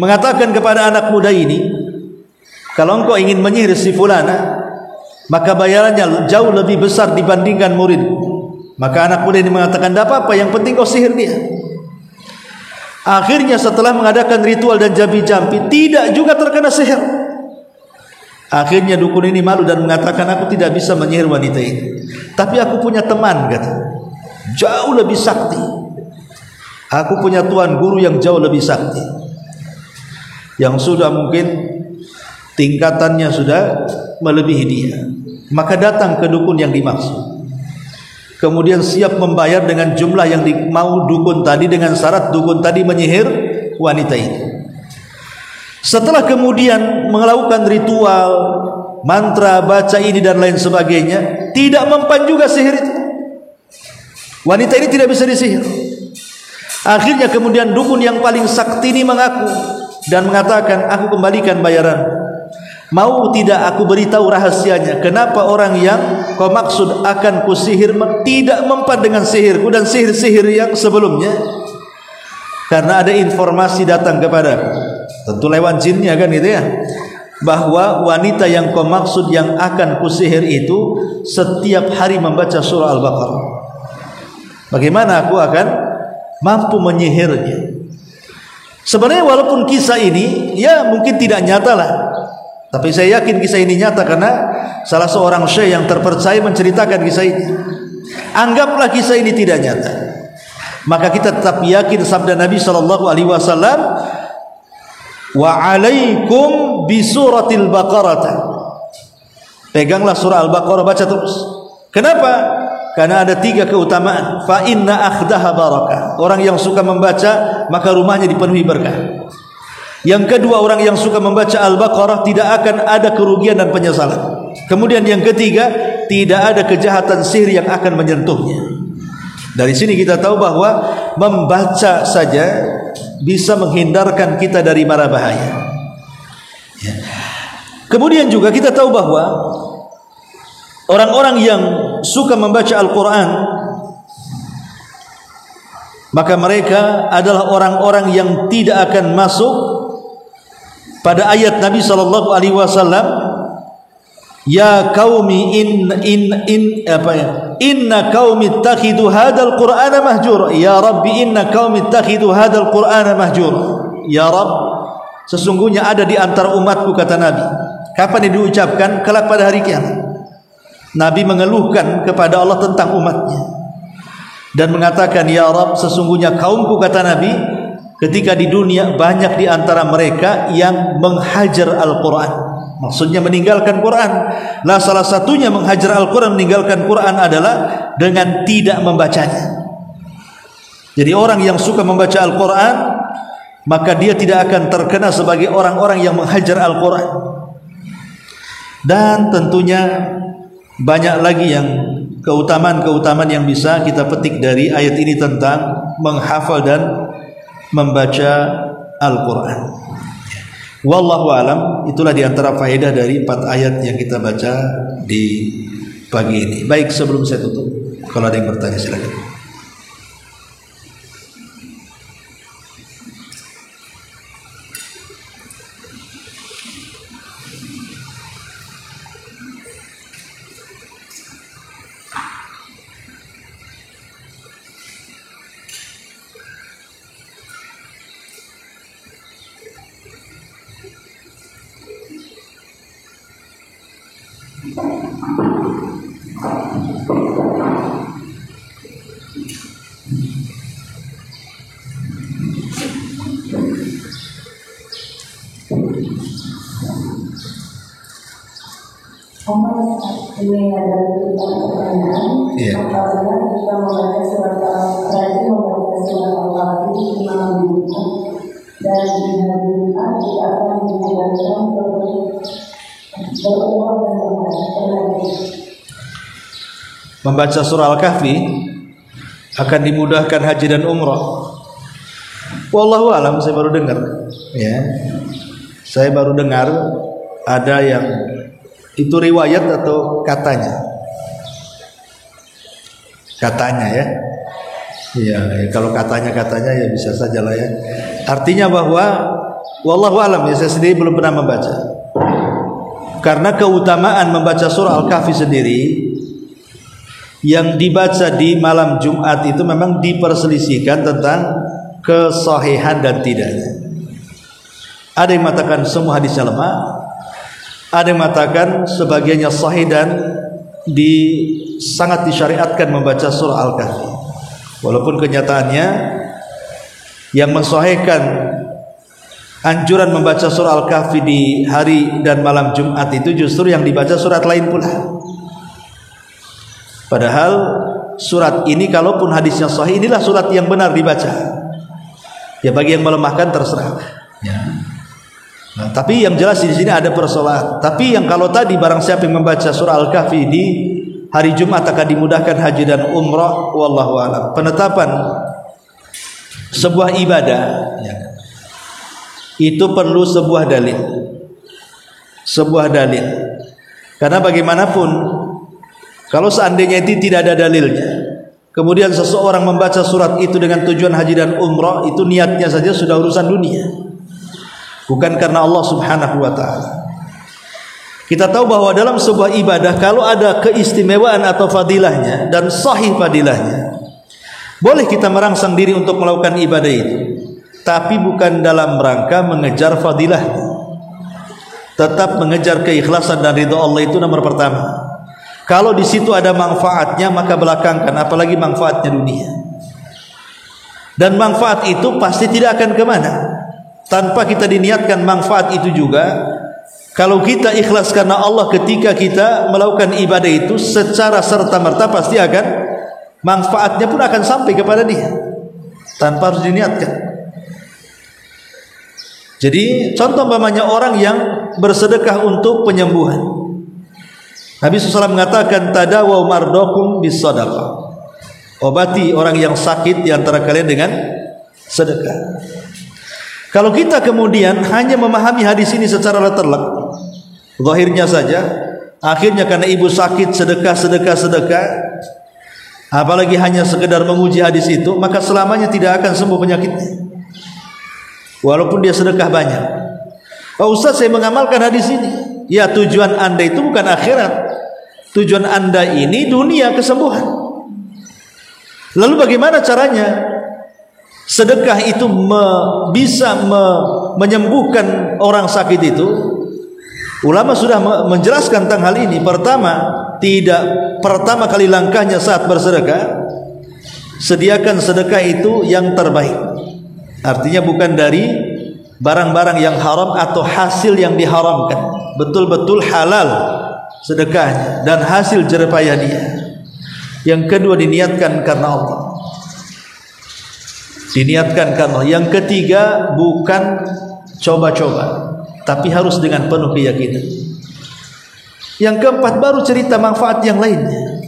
mengatakan kepada anak muda ini, kalau engkau ingin menyihir si fulana, maka bayarannya jauh lebih besar dibandingkan muridku. Maka anak muda ini mengatakan, tidak apa-apa, yang penting kau sihir dia. Akhirnya setelah mengadakan ritual dan jampi-jampi, tidak juga terkena sihir. Akhirnya dukun ini malu dan mengatakan, aku tidak bisa menyihir wanita ini, tapi aku punya teman, kata, jauh lebih sakti. Aku punya tuan guru yang jauh lebih sakti, yang sudah mungkin tingkatannya sudah melebihi dia. maka datang ke dukun yang dimaksud, kemudian siap membayar dengan jumlah yang mau dukun tadi, dengan syarat dukun tadi menyihir wanita ini. Setelah kemudian melakukan ritual, mantra, baca ini dan lain sebagainya, tidak mempan juga sihir itu. Wanita ini tidak bisa disihir. Akhirnya kemudian dukun yang paling sakti ini mengaku dan mengatakan, aku kembalikan bayaran. Mau tidak aku beritahu rahasianya, kenapa orang yang kau maksud akan kusihir tidak mempan dengan sihirku dan sihir-sihir yang sebelumnya? Karena ada informasi datang kepadaku, tentu lewat jinnya kan gitu ya, bahwa wanita yang kau maksud yang akan kusihir itu setiap hari membaca surah Al-Baqarah. Bagaimana aku akan mampu menyihirnya? Sebenarnya walaupun kisah ini ya mungkin tidak nyata lah, tapi saya yakin kisah ini nyata karena salah seorang syekh yang terpercaya menceritakan kisah ini. Anggaplah kisah ini tidak nyata, maka kita tetap yakin sabda Nabi SAW, wa alaikum bi suratil Baqarah. Peganglah surah Al-Baqarah, baca terus. Kenapa? Karena ada 3 keutamaan. Fa inna akhdaha barakah. Orang yang suka membaca maka rumahnya dipenuhi berkah. Yang kedua, orang yang suka membaca Al-Baqarah tidak akan ada kerugian dan penyesalan. Kemudian yang ketiga, tidak ada kejahatan sihir yang akan menyentuhnya. Dari sini kita tahu bahwa membaca saja bisa menghindarkan kita dari mara bahaya. Ya. Kemudian juga kita tahu bahwa orang-orang yang suka membaca Al-Quran, maka mereka adalah orang-orang yang tidak akan masuk pada ayat Nabi SAW, ya qaumi inna qaumi ittakhidhu hadzal qur'ana mahjura, ya rabbi inna qaumi ittakhidhu hadzal qur'ana mahjura. Ya Rabb, sesungguhnya ada di antara umatku, kata Nabi. Kapan diucapkan? Kelak pada hari kiamat. Nabi mengeluhkan kepada Allah tentang umatnya dan mengatakan, ya Rabb, sesungguhnya kaumku, kata Nabi, ketika di dunia banyak di antara mereka yang menghajar Al-Quran, maksudnya meninggalkan Quran. Lah salah satunya menghajar Al-Quran, meninggalkan Quran adalah dengan tidak membacanya. Jadi orang yang suka membaca Al-Quran, maka dia tidak akan terkena sebagai orang-orang yang menghajar Al-Quran. Dan tentunya banyak lagi yang keutamaan-keutamaan yang bisa kita petik dari ayat ini tentang menghafal dan membaca Al-Quran. Wallahu alam, itulah diantara faedah dari 4 ayat yang kita baca di pagi ini. Baik, sebelum saya tutup, kalau ada yang bertanya silakan. Ini ada pertanyaan. Apabila kita membaca surat Al-Kahfi di malam Jumat dan di hari Jumat kita akan menjalankan berumur dan berumur. Membaca surah Al-Kahfi akan dimudahkan haji dan umrah. Wallahu alam, saya baru dengar. Ya, saya baru dengar ada yang itu riwayat atau katanya ya. Ya, kalau katanya ya bisa saja lah ya. Artinya bahwa wallahu alam, ya, saya sendiri belum pernah membaca. Karena keutamaan membaca surah Al-Kahfi sendiri yang dibaca di malam Jumat itu memang diperselisihkan tentang kesahihan dan tidaknya. Ada yang mengatakan semua hadisnya lemah, ada yang mengatakan sebagiannya sahih dan sangat disyariatkan membaca surah Al-Kahfi. Walaupun kenyataannya yang mensahihkan anjuran membaca surah Al-Kahfi di hari dan malam Jumat itu justru yang dibaca surat lain pula. Padahal surat ini kalaupun hadisnya sahih, inilah surat yang benar dibaca. Ya bagi yang melemahkan terserah. Ya. Nah, tapi yang jelas di sini ada persoalan. Tapi yang kalau tadi barang siapa yang membaca surah Al-Kahfi di hari Jumat akan dimudahkan haji dan umrah, wallahu a'lam. Penetapan sebuah ibadah ya, itu perlu sebuah dalil. Sebuah dalil. Karena bagaimanapun kalau seandainya itu tidak ada dalilnya, kemudian seseorang membaca surat itu dengan tujuan haji dan umrah, itu niatnya saja sudah urusan dunia, bukan karena Allah Subhanahu wa ta'ala. Kita tahu bahwa dalam sebuah ibadah kalau ada keistimewaan atau fadilahnya dan sahih fadilahnya, boleh kita merangsang diri untuk melakukan ibadah itu, tapi bukan dalam rangka mengejar fadilahnya. Tetap mengejar keikhlasan dan ridha Allah itu nomor pertama. Kalau di situ ada manfaatnya maka belakangkan, apalagi manfaatnya dunia. Dan manfaat itu pasti tidak akan kemana tanpa kita diniatkan manfaat itu juga. Kalau kita ikhlas karena Allah ketika kita melakukan ibadah itu secara serta-merta pasti akan manfaatnya pun akan sampai kepada dia tanpa harus diniatkan. Jadi contoh umpamanya orang yang bersedekah untuk penyembuhan. Nabi SAW mengatakan tadawaw mardokum bis sadaqah. Obati orang yang sakit di antara kalian dengan sedekah. Kalau kita kemudian hanya memahami hadis ini secara leterlek, zahirnya saja, akhirnya karena ibu sakit sedekah, apalagi hanya sekedar memuji hadis itu, maka selamanya tidak akan sembuh penyakitnya. Walaupun dia sedekah banyak. Oh Ustaz, saya mengamalkan hadis ini. Ya, tujuan Anda itu bukan akhirat. Tujuan Anda ini dunia, kesembuhan. Lalu bagaimana caranya? Sedekah itu bisa menyembuhkan orang sakit itu. Ulama sudah menjelaskan tentang hal ini. Pertama kali langkahnya saat bersedekah, sediakan sedekah itu yang terbaik. Artinya bukan dari barang-barang yang haram atau hasil yang diharamkan. Betul-betul halal sedekahnya dan hasil jerih payah dia. Yang kedua diniatkan karena Allah. Diniatkan karena Allah. Yang ketiga bukan coba-coba, tapi harus dengan penuh keyakinan. Yang keempat baru cerita manfaat yang lainnya.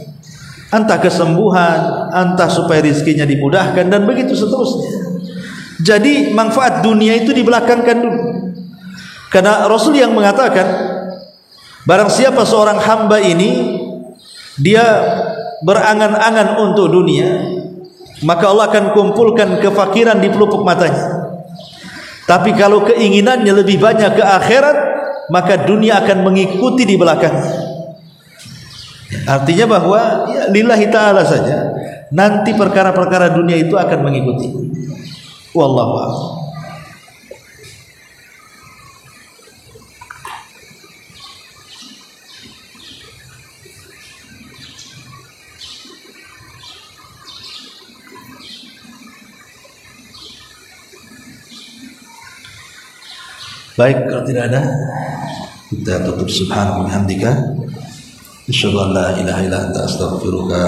Entah kesembuhan, entah supaya rizkinya dimudahkan dan begitu seterusnya. Jadi manfaat dunia itu dibelakangkan dulu. Karena Rasul yang mengatakan barang siapa seorang hamba ini dia berangan-angan untuk dunia, maka Allah akan kumpulkan kefakiran di pelupuk matanya. Tapi kalau keinginannya lebih banyak ke akhirat, maka dunia akan mengikuti di belakangnya. Artinya bahwa ya, lillahi ta'ala saja, nanti perkara-perkara dunia itu akan mengikuti. Wallahu a'lam. Baik, kalau tidak ada kita tutup. Subhanallahi wa bihamdika, asyhadu an la ilaha illa anta, astaghfiruka.